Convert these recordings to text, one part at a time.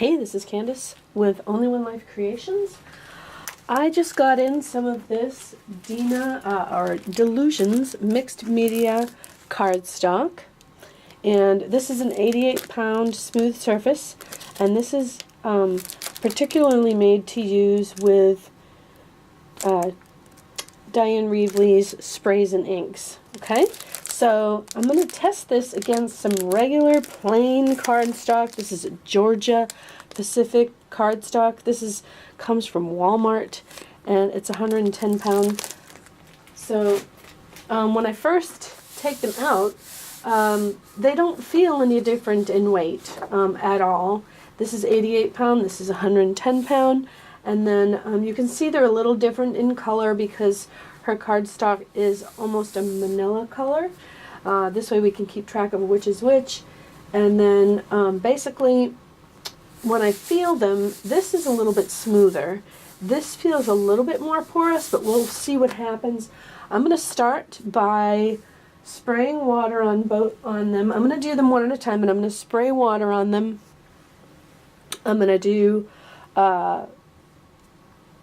Hey, this is Candace with Only One Life Creations. I just got in some of this Dylusions mixed media cardstock, and this is an 88-pound smooth surface, and this is particularly made to use with Diane Reevely's sprays and inks. Okay, so I'm going to test this against some regular plain cardstock. This is a Georgia Pacific cardstock. This comes from Walmart, and it's 110 pounds. So when I first take them out, they don't feel any different in weight at all. This is 88 pound, this is 110 pound, and then you can see they're a little different in color because her cardstock is almost a manila color. This way we can keep track of which is which. And then basically when I feel them, this is a little bit smoother. This feels a little bit more porous, but we'll see what happens. I'm going to start by spraying water on them. I'm going to do them one at a time, and I'm going to spray water on them. I'm going to do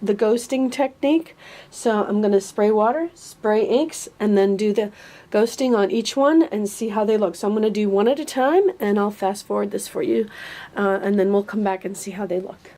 the ghosting technique. So I'm going to spray water, spray inks, and then do the ghosting on each one and see how they look. So I'm going to do one at a time, and I'll fast forward this for you, and then we'll come back and see how they look.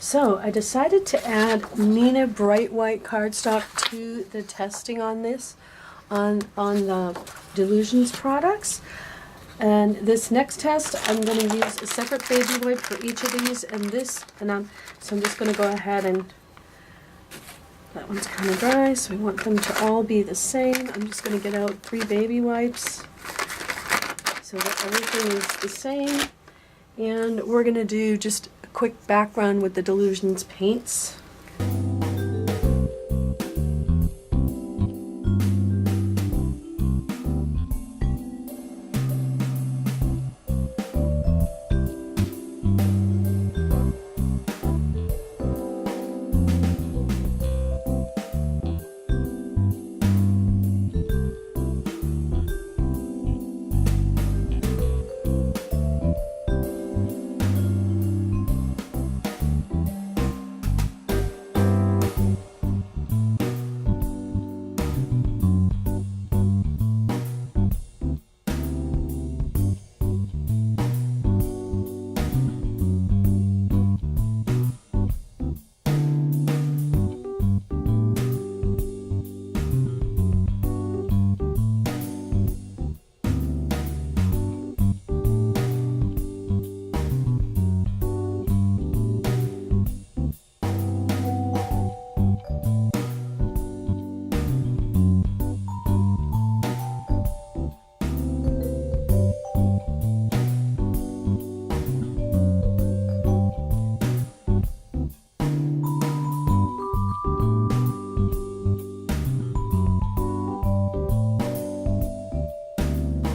So I decided to add Nina Bright White cardstock to the testing on this, on the Dylusions products. And this next test, I'm going to use a separate baby wipe for each of these, and so I'm just going to go ahead and, that one's kind of dry, so we want them to all be the same. I'm just going to get out 3 baby wipes so that everything is the same. And we're going to do just a quick background with the Dylusions paints.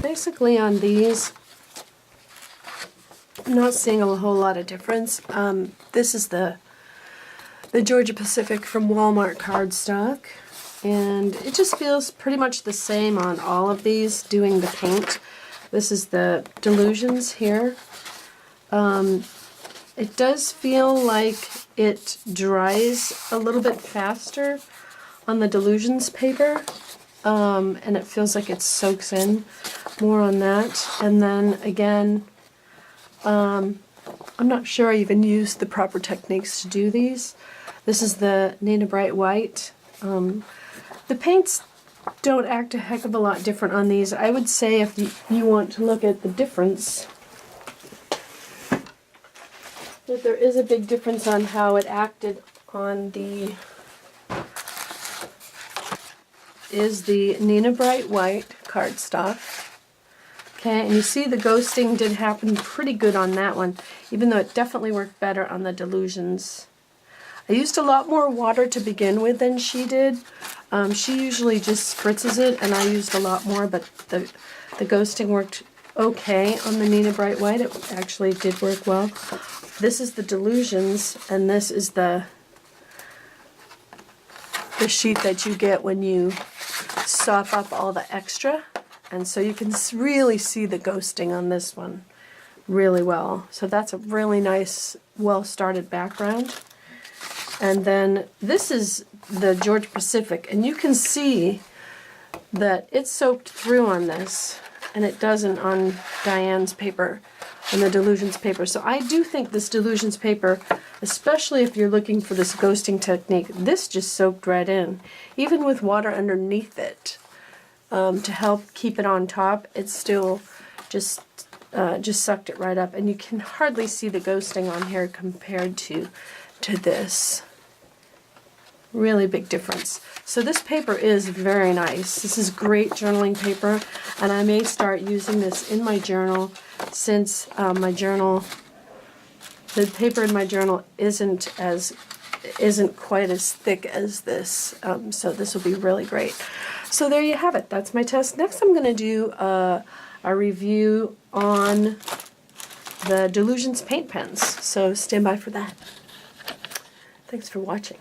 Basically on these, I'm not seeing a whole lot of difference. This is the Georgia Pacific from Walmart cardstock, and it just feels pretty much the same on all of these doing the paint. This is the Dylusions here. It does feel like it dries a little bit faster on the Dylusions paper, and it feels like it soaks in more on that. And then again, I'm not sure I even used the proper techniques to do these. This is the Nina Bright White. The paints don't act a heck of a lot different on these. I would say if you want to look at the difference, that there is a big difference on how it acted on the Nina Bright White cardstock. Okay, and you see the ghosting did happen pretty good on that one, even though it definitely worked better on the Dylusions. I used a lot more water to begin with than she did. She usually just spritzes it, and I used a lot more, but the ghosting worked okay on the Nina Bright White. It actually did work well. This is the Dylusions, and this is the sheet that you get when you sop up all the extra. And so you can really see the ghosting on this one really well. So that's a really nice, well-started background. And then this is the Georgia Pacific, and you can see that it's soaked through on this, and it doesn't on Diane's paper, on the Dylusions paper. So I do think this Dylusions paper, especially if you're looking for this ghosting technique, this just soaked right in. Even with water underneath it to help keep it on top, it still just sucked it right up. And you can hardly see the ghosting on here compared to this. Really big difference. So this paper is very nice. This is great journaling paper, and I may start using this in my journal since the paper in my journal isn't quite as thick as this. So this will be really great. So there you have it. That's my test. Next I'm going to do a review on the Dylusions paint pens. So stand by for that. Thanks for watching.